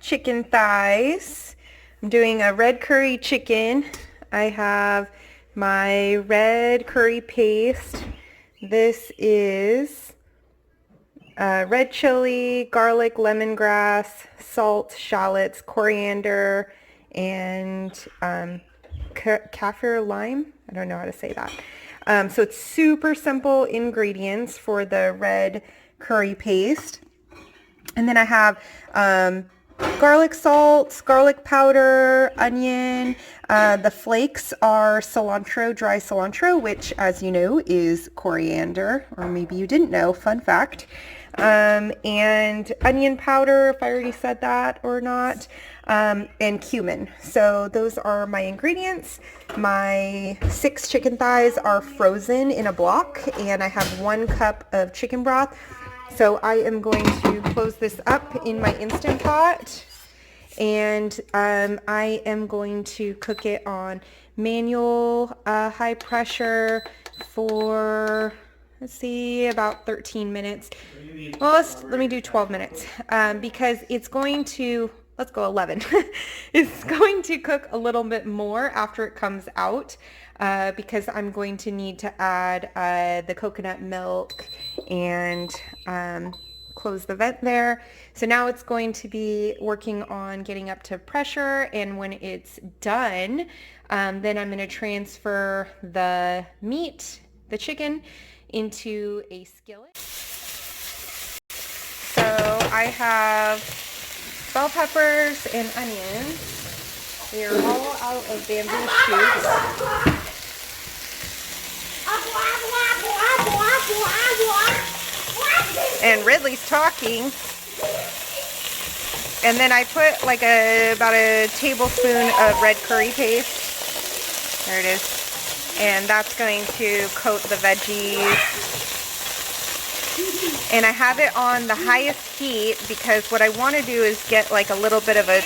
chicken thighs. I'm doing a red curry chicken. I have my red curry paste. This is red chili, garlic, lemongrass, salt, shallots, coriander, and kaffir lime. I don't know how to say that. So it's super simple ingredients for the red curry paste. And then I have garlic salt, garlic powder, onion. The flakes are cilantro, dry cilantro, which, as you know, is coriander, or maybe you didn't know, fun fact. And onion powder, if I already said that or not, and cumin. So those are my ingredients. My 6 chicken thighs are frozen in a block, and I have 1 cup of chicken broth. So I am going to close this up in my Instant Pot, and I am going to cook it on manual high pressure for, let's see, about 13 minutes. Well, let me do 12 minutes because it's going to, let's go 11. It's going to cook a little bit more after it comes out because I'm going to need to add the coconut milk and close the vent there. So now it's going to be working on getting up to pressure, and when it's done, then I'm going to transfer the meat, the chicken, into a skillet. So I have bell peppers and onions. They are all out of bamboo shoots. And Ridley's talking. And then I put like about a tablespoon of red curry paste. There it is. And that's going to coat the veggies. And I have it on the highest heat because what I want to do is get like a little bit of a,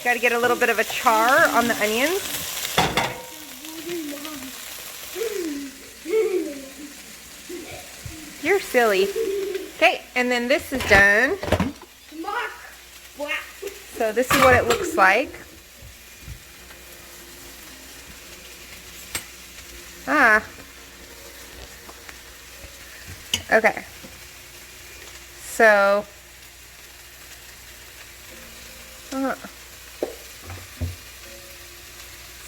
got to get a little bit of a char on the onions. You're silly. Okay, and then this is done. So this is what it looks like. Okay. So,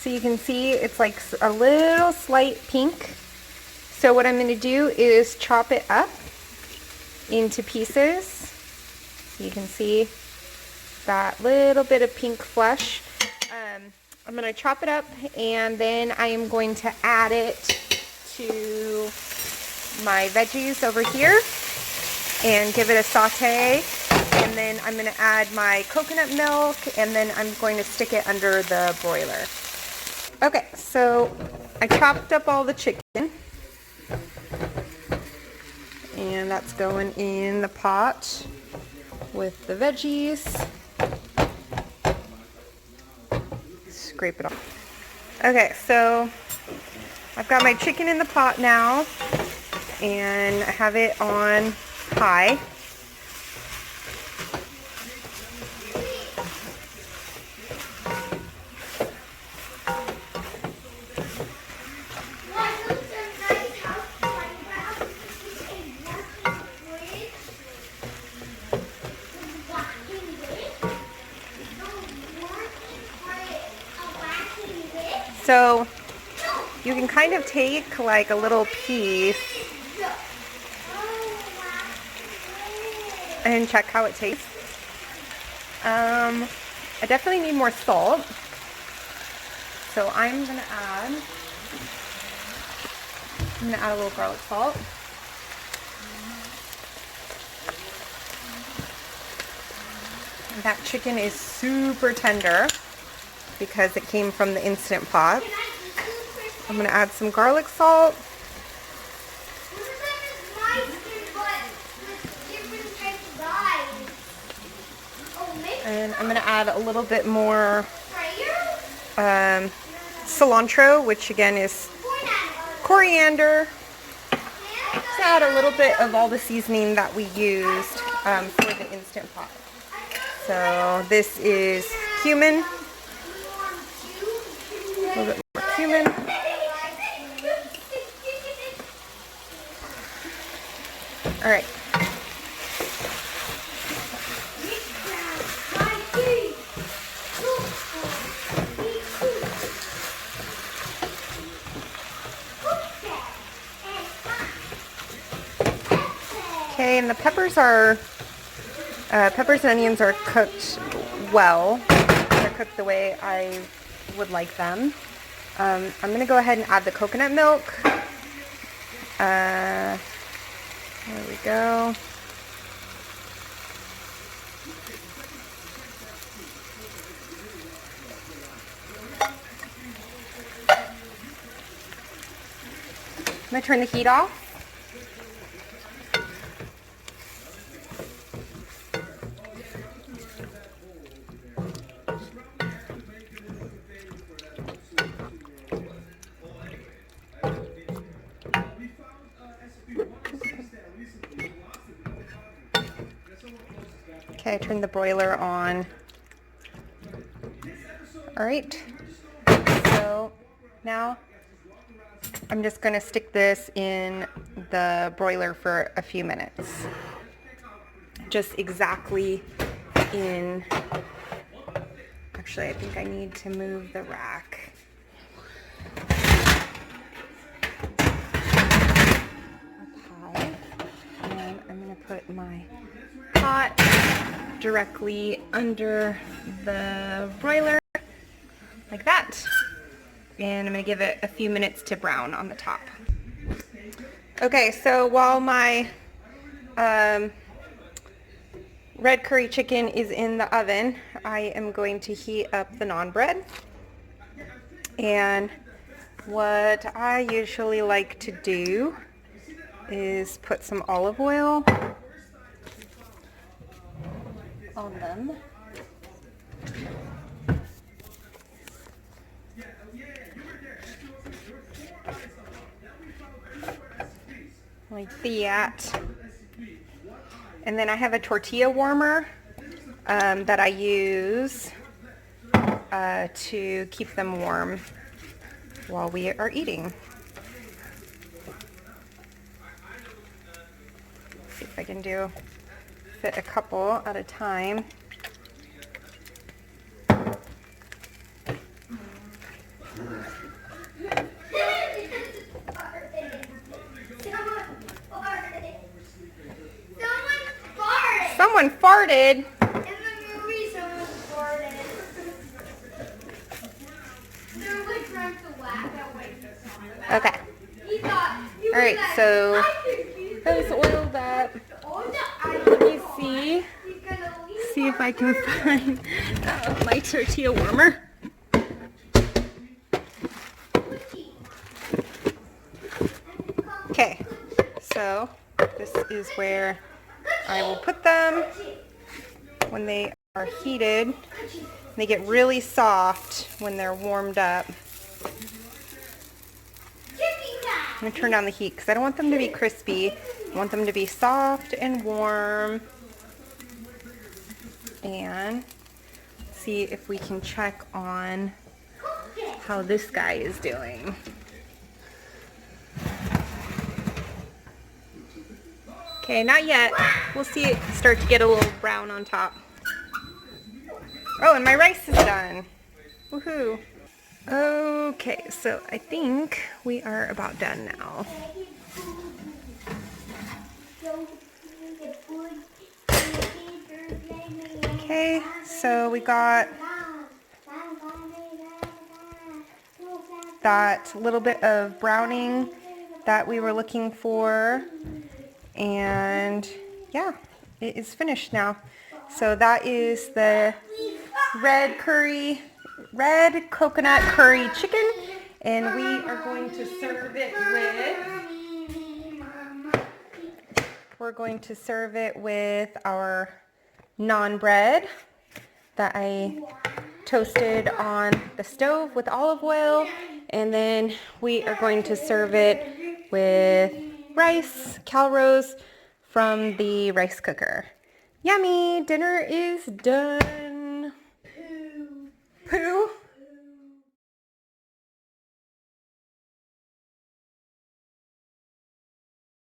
so you can see it's like a little slight pink. So what I'm going to do is chop it up into pieces. You can see that little bit of pink flesh. I'm going to chop it up, and then I am going to add it to my veggies over here and give it a saute. And then I'm going to add my coconut milk, and then I'm going to stick it under the broiler. Okay, so I chopped up all the chicken. And that's going in the pot with the veggies. Scrape it off. Okay, so I've got my chicken in the pot now, and I have it on high. So you can kind of take like a little piece and check how it tastes. I definitely need more salt. So I'm gonna add a little garlic salt. And that chicken is super tender because it came from the Instant Pot. I'm going to add some garlic salt. And I'm going to add a little bit more cilantro, which again is coriander. Just add a little bit of all the seasoning that we used for the Instant Pot. So this is cumin, a little bit more cumin. All right. Okay, and the peppers and onions are cooked well. They're cooked the way I would like them. I'm going to go ahead and add the coconut milk. There we go. I'm going to turn the heat off. Okay, I turned the broiler on. All right, so now I'm just going to stick this in the broiler for a few minutes. Just exactly in, actually I think I need to move the rack. Okay, and I'm going to put my pot directly under the broiler like that, and I'm going to give it a few minutes to brown on the top. Okay, so while my red curry chicken is in the oven, I am going to heat up the naan bread. And what I usually like to do is put some olive oil on them. Like that. And then I have a tortilla warmer that I use to keep them warm while we are eating. See if I can fit a couple at a time. Someone farted. In the movie, someone farted. They're like trying to laugh at okay. All right, so those oiled up. Let me see if I can find my tortilla warmer. Okay, so this is where I will put them when they are heated. They get really soft when they're warmed up. I'm going to turn down the heat because I don't want them to be crispy. I want them to be soft and warm. And see if we can check on how this guy is doing. Okay, not yet. We'll see it start to get a little brown on top. Oh, and my rice is done. Woohoo. Okay, so I think we are about done now. Okay, so we got that little bit of browning that we were looking for. And yeah, it is finished now. So that is the red coconut curry chicken, and we are going to serve it with our naan bread that I toasted on the stove with olive oil, and then we are going to serve it with rice, calrose from the rice cooker. Yummy. Dinner is done. Poo.